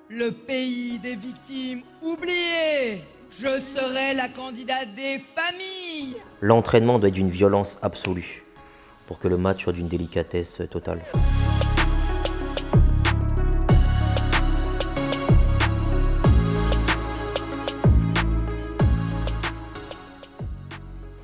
le pays des victimes oubliées. Je serai la candidate des familles. L'entraînement doit être d'une violence absolue pour que le match soit d'une délicatesse totale.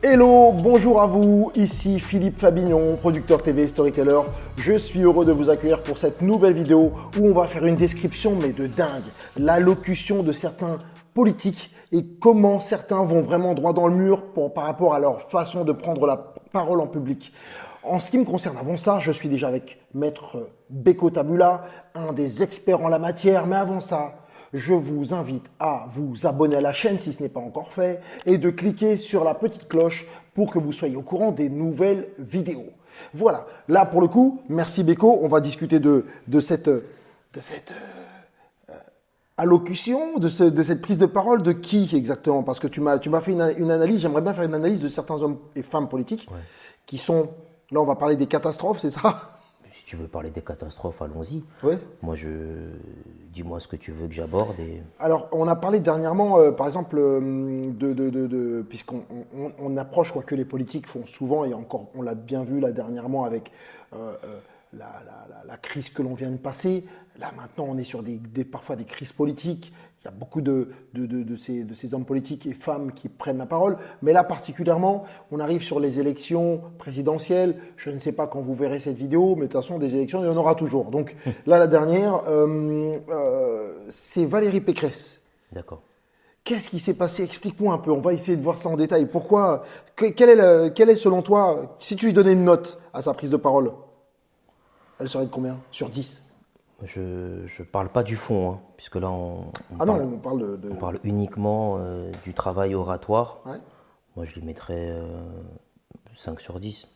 Hello, bonjour à vous, ici Philippe Fabignon, producteur TV Storyteller. Je suis heureux de vous accueillir pour cette nouvelle vidéo où on va faire une description mais de dingue. L'allocution de certains politiques et comment certains vont vraiment droit dans le mur par rapport à leur façon de prendre la parole en public. En ce qui me concerne, avant ça, je suis déjà avec Maître Beko Tabula, un des experts en la matière, mais avant ça, je vous invite à vous abonner à la chaîne si ce n'est pas encore fait et de cliquer sur la petite cloche pour que vous soyez au courant des nouvelles vidéos. Voilà, là pour le coup, merci Beko, on va discuter de cette allocution, de cette prise de parole, de qui exactement? Parce que tu m'as fait une analyse, j'aimerais bien faire une analyse de certains hommes et femmes politiques qui sont, là on va parler des catastrophes, c'est ça? Si tu veux parler des catastrophes, allons-y. Oui. Moi, dis-moi ce que tu veux que j'aborde. Alors, on a parlé dernièrement, par exemple, puisqu'on approche, quoi que les politiques font souvent, et encore, on l'a bien vu là dernièrement avec la crise que l'on vient de passer. Là, maintenant, on est sur parfois des crises politiques. Il y a beaucoup de ces hommes politiques et femmes qui prennent la parole. Mais là, particulièrement, on arrive sur les élections présidentielles. Je ne sais pas quand vous verrez cette vidéo, mais de toute façon, des élections, il y en aura toujours. Donc là, la dernière, c'est Valérie Pécresse. D'accord. Qu'est-ce qui s'est passé? Explique-moi un peu. On va essayer de voir ça en détail. Pourquoi? Quelle est, selon toi, si tu lui donnais une note à sa prise de parole, elle serait de combien? Sur 10? Je ne parle pas du fond, hein, puisque là, on parle uniquement du travail oratoire. Ouais. Moi, je lui mettrais 5 sur 10.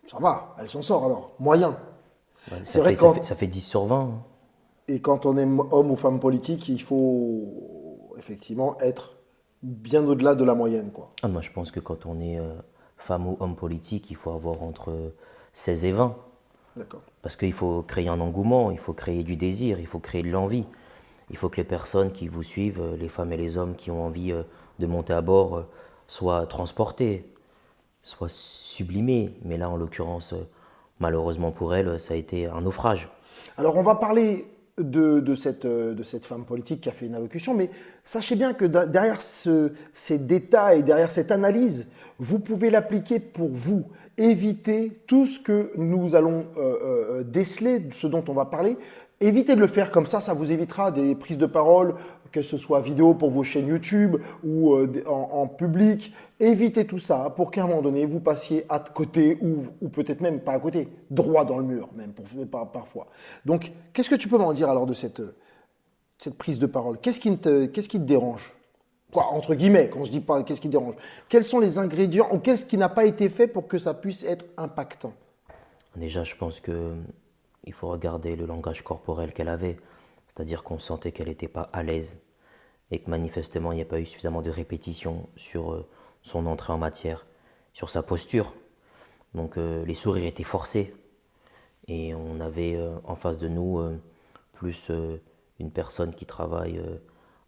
Ça va, elle s'en sort alors. Moyen. Ouais, ça fait 10 sur 20. Hein. Et quand on est homme ou femme politique, il faut effectivement être bien au-delà de la moyenne, quoi. Ah, moi, je pense que quand on est femme ou homme politique, il faut avoir entre 16 et 20. D'accord. Parce qu'il faut créer un engouement, il faut créer du désir, il faut créer de l'envie. Il faut que les personnes qui vous suivent, les femmes et les hommes qui ont envie de monter à bord, soient transportées, soient sublimées. Mais là, en l'occurrence, malheureusement pour elle, ça a été un naufrage. Alors, on va parler de cette femme politique qui a fait une allocution, mais sachez bien que derrière ces détails, derrière cette analyse, vous pouvez l'appliquer pour vous. Évitez tout ce que nous allons déceler, ce dont on va parler. Évitez de le faire comme ça vous évitera des prises de parole, que ce soit vidéo pour vos chaînes YouTube ou en public. Évitez tout ça pour qu'à un moment donné, vous passiez à côté ou peut-être même pas à côté, droit dans le mur même parfois. Donc, qu'est-ce que tu peux m'en dire alors de cette prise de parole? Qu'est-ce qui te dérange? Quoi, entre guillemets, quand je dis pas qu'est-ce qui dérange? Quels sont les ingrédients ou qu'est-ce qui n'a pas été fait pour que ça puisse être impactant? Déjà, je pense qu'il faut regarder le langage corporel qu'elle avait. C'est-à-dire qu'on sentait qu'elle n'était pas à l'aise et que manifestement, il n'y a pas eu suffisamment de répétition sur son entrée en matière, sur sa posture. Donc les sourires étaient forcés et on avait en face de nous plus une personne qui travaille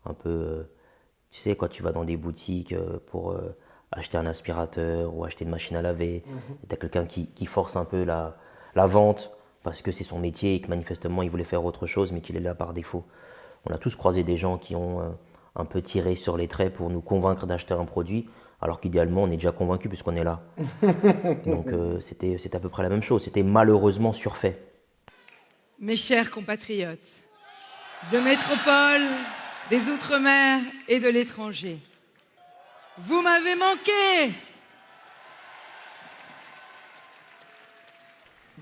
un peu... tu sais, quand tu vas dans des boutiques pour acheter un aspirateur ou acheter une machine à laver, tu as quelqu'un qui force un peu la vente parce que c'est son métier et que manifestement il voulait faire autre chose mais qu'il est là par défaut. On a tous croisé des gens qui ont un peu tiré sur les traits pour nous convaincre d'acheter un produit alors qu'idéalement on est déjà convaincu puisqu'on est là. Donc c'était à peu près la même chose, c'était malheureusement surfait. Mes chers compatriotes, de métropole, des Outre-mer et de l'étranger, vous m'avez manqué.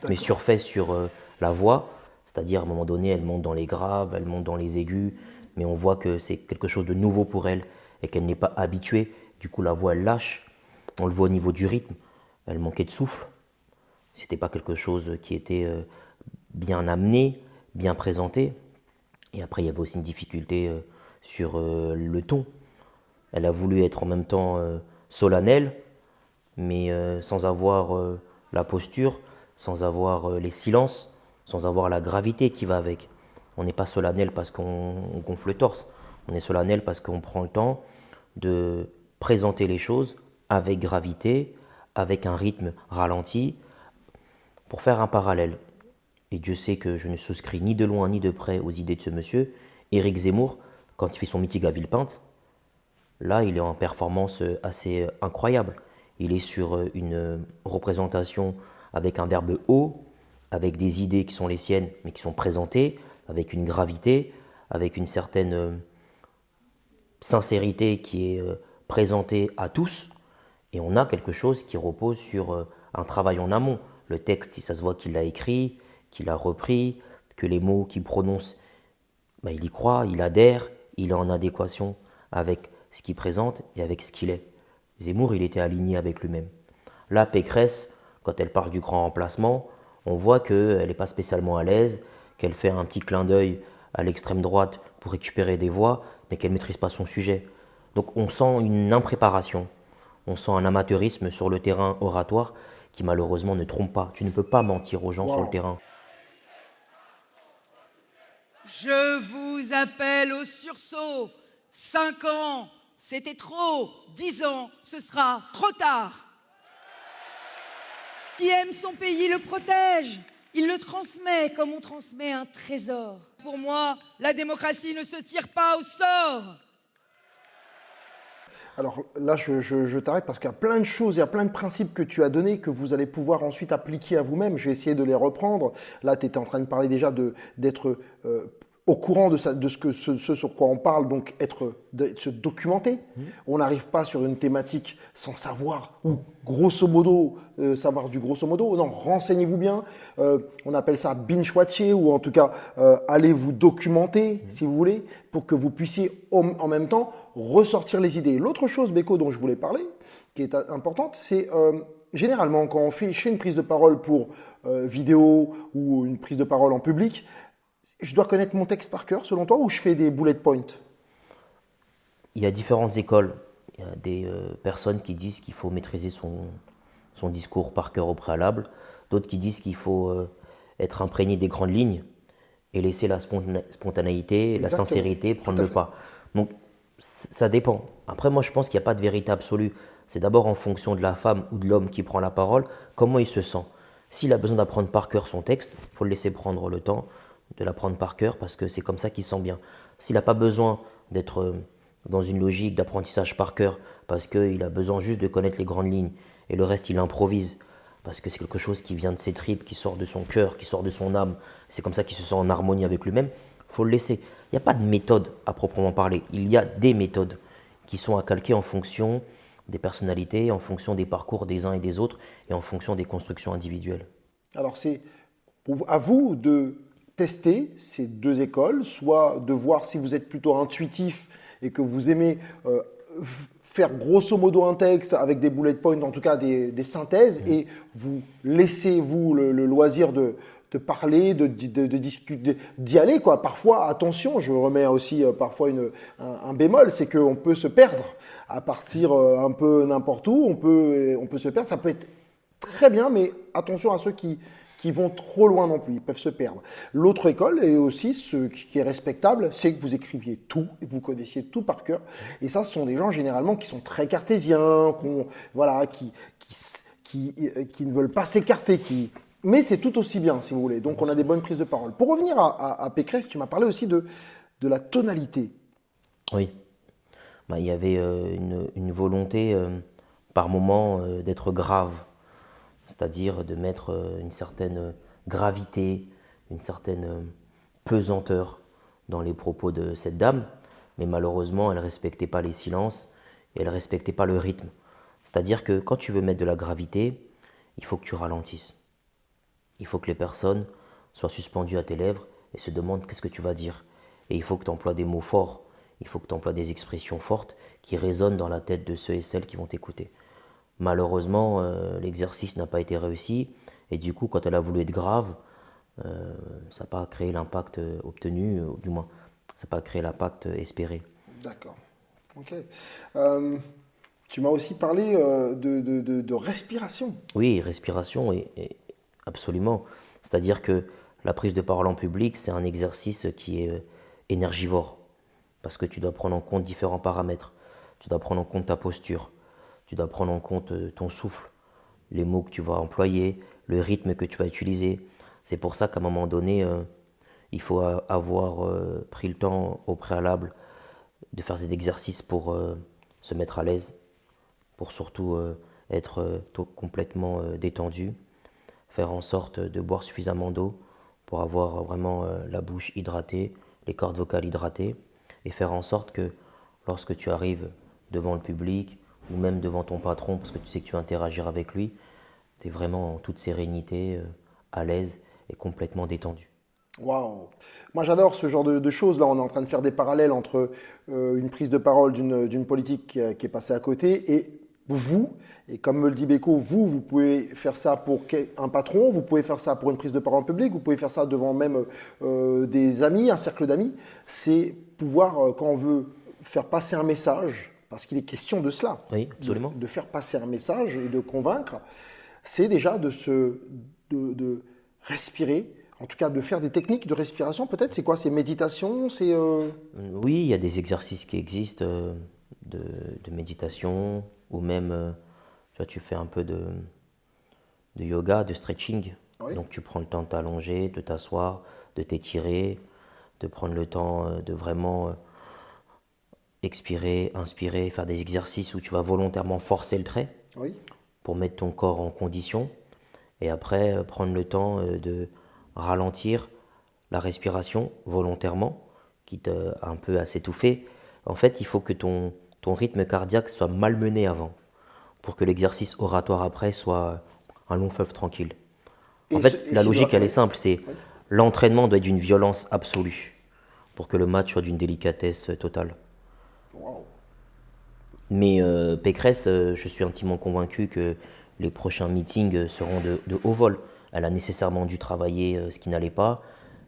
Mais surfait sur la voix, c'est-à-dire à un moment donné, elle monte dans les graves, elle monte dans les aigus, mais on voit que c'est quelque chose de nouveau pour elle et qu'elle n'est pas habituée. Du coup, la voix, elle lâche. On le voit au niveau du rythme, elle manquait de souffle. C'était pas quelque chose qui était bien amené, bien présenté. Et après, il y avait aussi une difficulté sur le ton. Elle a voulu être en même temps solennelle, mais sans avoir la posture, sans avoir les silences, sans avoir la gravité qui va avec. On n'est pas solennel parce qu'on gonfle le torse. On est solennel parce qu'on prend le temps de présenter les choses avec gravité, avec un rythme ralenti, pour faire un parallèle. Et Dieu sait que je ne souscris ni de loin ni de près aux idées de ce monsieur. Éric Zemmour, quand il fait son meeting à Villepinte, là, il est en performance assez incroyable. Il est sur une représentation avec un verbe haut, avec des idées qui sont les siennes, mais qui sont présentées, avec une gravité, avec une certaine sincérité qui est présentée à tous. Et on a quelque chose qui repose sur un travail en amont. Le texte, si ça se voit qu'il l'a écrit, qu'il l'a repris, que les mots qu'il prononce, ben, il y croit, il adhère, il est en adéquation avec ce qu'il présente et avec ce qu'il est. Zemmour, il était aligné avec lui-même. Là, Pécresse, quand elle parle du grand remplacement, on voit qu'elle n'est pas spécialement à l'aise, qu'elle fait un petit clin d'œil à l'extrême droite pour récupérer des voix, mais qu'elle ne maîtrise pas son sujet. Donc on sent une impréparation, on sent un amateurisme sur le terrain oratoire qui malheureusement ne trompe pas. Tu ne peux pas mentir aux gens sur le terrain. Je vous appelle au sursaut. 5 ans, c'était trop. 10 ans, ce sera trop tard. Qui aime son pays le protège. Il le transmet comme on transmet un trésor. Pour moi, la démocratie ne se tire pas au sort. Alors là, je t'arrête parce qu'il y a plein de choses, il y a plein de principes que tu as donnés que vous allez pouvoir ensuite appliquer à vous-même. Je vais essayer de les reprendre. Là, tu étais en train de parler déjà d'être au courant de ce sur quoi on parle, donc de se documenter. On n'arrive pas sur une thématique sans savoir, ou grosso modo, savoir du grosso modo. Non, renseignez-vous bien. On appelle ça binge-watcher, ou en tout cas, allez vous documenter, si vous voulez, pour que vous puissiez en même temps ressortir les idées. L'autre chose, Beko, dont je voulais parler, qui est importante, c'est généralement quand je fais une prise de parole pour vidéo ou une prise de parole en public, je dois connaître mon texte par cœur, selon toi, ou je fais des bullet points? Il y a différentes écoles. Il y a des personnes qui disent qu'il faut maîtriser son discours par cœur au préalable. D'autres qui disent qu'il faut être imprégné des grandes lignes et laisser la spontanéité, Exactement. la sincérité prendre le pas. Donc, ça dépend. Après, moi, je pense qu'il n'y a pas de vérité absolue. C'est d'abord en fonction de la femme ou de l'homme qui prend la parole, comment il se sent. S'il a besoin d'apprendre par cœur son texte, il faut le laisser prendre le temps de l'apprendre par cœur parce que c'est comme ça qu'il sent bien. S'il n'a pas besoin d'être dans une logique d'apprentissage par cœur parce qu'il a besoin juste de connaître les grandes lignes et le reste il improvise parce que c'est quelque chose qui vient de ses tripes, qui sort de son cœur, qui sort de son âme, c'est comme ça qu'il se sent en harmonie avec lui-même, il faut le laisser. Il n'y a pas de méthode à proprement parler, il y a des méthodes qui sont à calquer en fonction des personnalités, en fonction des parcours des uns et des autres et en fonction des constructions individuelles. Alors c'est à vous de tester ces deux écoles, soit de voir si vous êtes plutôt intuitif et que vous aimez faire grosso modo un texte avec des bullet points, en tout cas des synthèses, et vous laissez vous le loisir de parler, de discuter, d'y aller, quoi. Parfois, attention, je remets aussi parfois un bémol, c'est qu'on peut se perdre à partir un peu n'importe où, on peut se perdre, ça peut être très bien, mais attention à ceux qui vont trop loin non plus, ils peuvent se perdre. L'autre école, et aussi ce qui est respectable, c'est que vous écriviez tout, et vous connaissiez tout par cœur. Et ça, ce sont des gens généralement qui sont très cartésiens, qui ne veulent pas s'écarter, mais c'est tout aussi bien, si vous voulez. Donc on a des bonnes prises de parole. Pour revenir à Pécresse, tu m'as parlé aussi de la tonalité. Oui, il y avait une volonté par moment d'être grave. C'est-à-dire de mettre une certaine gravité, une certaine pesanteur dans les propos de cette dame, mais malheureusement, elle ne respectait pas les silences et elle ne respectait pas le rythme. C'est-à-dire que quand tu veux mettre de la gravité, il faut que tu ralentisses. Il faut que les personnes soient suspendues à tes lèvres et se demandent qu'est-ce que tu vas dire. Et il faut que tu emploies des mots forts, il faut que tu emploies des expressions fortes qui résonnent dans la tête de ceux et celles qui vont t'écouter. Malheureusement, l'exercice n'a pas été réussi et du coup, quand elle a voulu être grave, ça n'a pas créé l'impact obtenu, ou du moins, ça n'a pas créé l'impact espéré. D'accord. Ok. Tu m'as aussi parlé de respiration. Oui, respiration, absolument. C'est-à-dire que la prise de parole en public, c'est un exercice qui est énergivore. Parce que tu dois prendre en compte différents paramètres. Tu dois prendre en compte ta posture. Tu dois prendre en compte ton souffle, les mots que tu vas employer, le rythme que tu vas utiliser. C'est pour ça qu'à un moment donné, il faut avoir pris le temps au préalable de faire des exercices pour se mettre à l'aise, pour surtout être complètement détendu, faire en sorte de boire suffisamment d'eau pour avoir vraiment la bouche hydratée, les cordes vocales hydratées, et faire en sorte que lorsque tu arrives devant le public ou même devant ton patron, parce que tu sais que tu vas interagir avec lui, tu es vraiment en toute sérénité, à l'aise et complètement détendu. Waouh! Moi j'adore ce genre de choses. Là, on est en train de faire des parallèles entre une prise de parole d'une politique qui est passée à côté et vous. Et comme me le dit Beko, vous pouvez faire ça pour un patron, vous pouvez faire ça pour une prise de parole publique, vous pouvez faire ça devant même des amis, un cercle d'amis. C'est pouvoir, quand on veut faire passer un message, parce qu'il est question de cela, Oui, absolument. de faire passer un message et de convaincre, c'est déjà de respirer. En tout cas, de faire des techniques de respiration, peut-être. C'est quoi? C'est méditation? Oui, il y a des exercices qui existent de méditation ou même, tu vois, tu fais un peu de yoga, de stretching. Oui. Donc tu prends le temps de t'allonger, de t'asseoir, de t'étirer, de prendre le temps de vraiment expirer, inspirer, faire des exercices où tu vas volontairement forcer le trait Oui. pour mettre ton corps en condition. Et après, prendre le temps de ralentir la respiration volontairement, quitte un peu à s'étouffer. En fait, il faut que ton rythme cardiaque soit malmené avant, pour que l'exercice oratoire après soit un long fleuve tranquille. En fait, la logique, elle est simple, c'est l'entraînement doit être d'une violence absolue, pour que le match soit d'une délicatesse totale. Wow. Mais Pécresse, je suis intimement convaincu que les prochains meetings seront de haut vol. Elle a nécessairement dû travailler ce qui n'allait pas.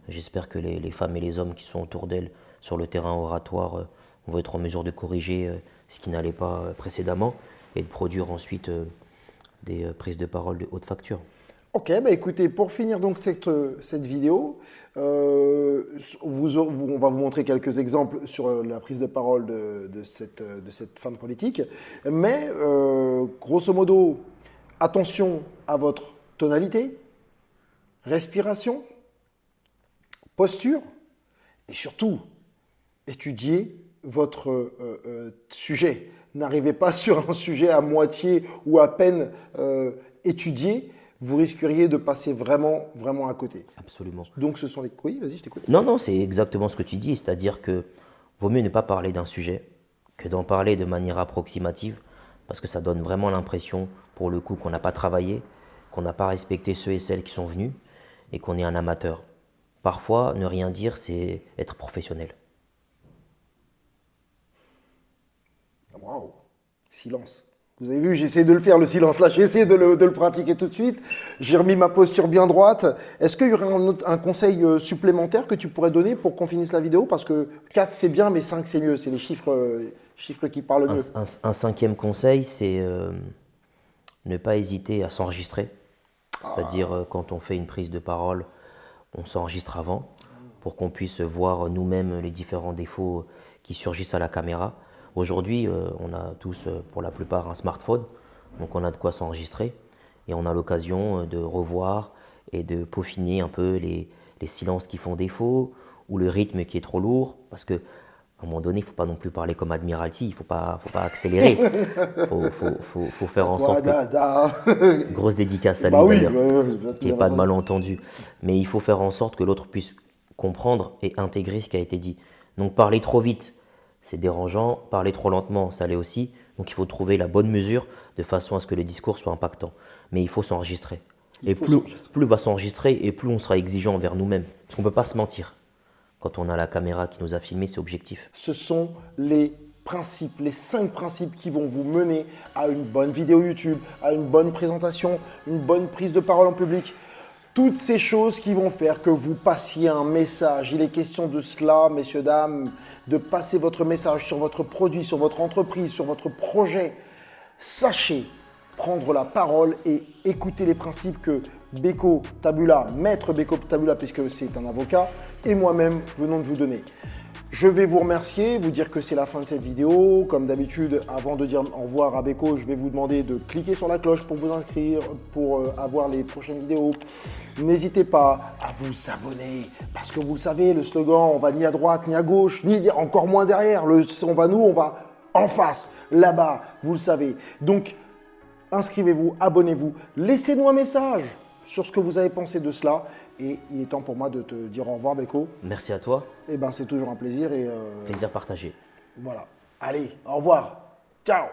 J'espère que les femmes et les hommes qui sont autour d'elle sur le terrain oratoire vont être en mesure de corriger ce qui n'allait pas précédemment et de produire ensuite des prises de parole de haute facture. Ok, bah écoutez, pour finir donc cette vidéo, on va vous montrer quelques exemples sur la prise de parole de cette femme politique. Mais grosso modo, attention à votre tonalité, respiration, posture et surtout, étudiez votre sujet. N'arrivez pas sur un sujet à moitié ou à peine étudié. Vous risqueriez de passer vraiment à côté. Absolument. Donc ce sont les... Oui, vas-y, je t'écoute. Non, c'est exactement ce que tu dis, c'est-à-dire que vaut mieux ne pas parler d'un sujet que d'en parler de manière approximative, parce que ça donne vraiment l'impression, pour le coup, qu'on n'a pas travaillé, qu'on n'a pas respecté ceux et celles qui sont venus, et qu'on est un amateur. Parfois, ne rien dire, c'est être professionnel. Waouh, silence. Vous avez vu, j'essaie de le faire, le silence là, j'ai essayé de le pratiquer tout de suite. J'ai remis ma posture bien droite. Est-ce qu'il y aurait un conseil supplémentaire que tu pourrais donner pour qu'on finisse la vidéo? Parce que 4 c'est bien, mais 5 c'est mieux, c'est les chiffres qui parlent mieux. Un cinquième conseil, c'est ne pas hésiter à s'enregistrer. C'est-à-dire quand on fait une prise de parole, on s'enregistre avant pour qu'on puisse voir nous-mêmes les différents défauts qui surgissent à la caméra. Aujourd'hui, on a tous, pour la plupart, un smartphone, donc on a de quoi s'enregistrer et on a l'occasion de revoir et de peaufiner un peu les silences qui font défaut ou le rythme qui est trop lourd, parce qu'à un moment donné, il ne faut pas non plus parler comme Admiralty, il ne faut pas accélérer, faut faire en sorte que... Grosse dédicace à lui d'ailleurs, qu'il n'y ait pas de malentendu, mais il faut faire en sorte que l'autre puisse comprendre et intégrer ce qui a été dit. Donc parler trop vite, c'est dérangeant, parler trop lentement, ça l'est aussi. Donc il faut trouver la bonne mesure de façon à ce que le discours soit impactant. Mais il faut s'enregistrer. Et plus on va s'enregistrer et plus on sera exigeant envers nous-mêmes. Parce qu'on ne peut pas se mentir. Quand on a la caméra qui nous a filmé, c'est objectif. Ce sont les principes, les 5 principes qui vont vous mener à une bonne vidéo YouTube, à une bonne présentation, une bonne prise de parole en public. Toutes ces choses qui vont faire que vous passiez un message. Il est question de cela, messieurs, dames, de passer votre message sur votre produit, sur votre entreprise, sur votre projet. Sachez, prendre la parole et écouter les principes que Beko Tabula, maître Beko Tabula, puisque c'est un avocat, et moi-même venons de vous donner. Je vais vous remercier, vous dire que c'est la fin de cette vidéo. Comme d'habitude, avant de dire au revoir à Beko, je vais vous demander de cliquer sur la cloche pour vous inscrire, pour avoir les prochaines vidéos. N'hésitez pas à vous abonner, parce que vous le savez, le slogan, on va ni à droite, ni à gauche, ni encore moins derrière. On va en face, là-bas, vous le savez. Donc, inscrivez-vous, abonnez-vous, laissez-nous un message sur ce que vous avez pensé de cela. Et il est temps pour moi de te dire au revoir, Beko. Merci à toi. Eh ben, c'est toujours un plaisir. Plaisir partagé. Voilà. Allez, au revoir. Ciao.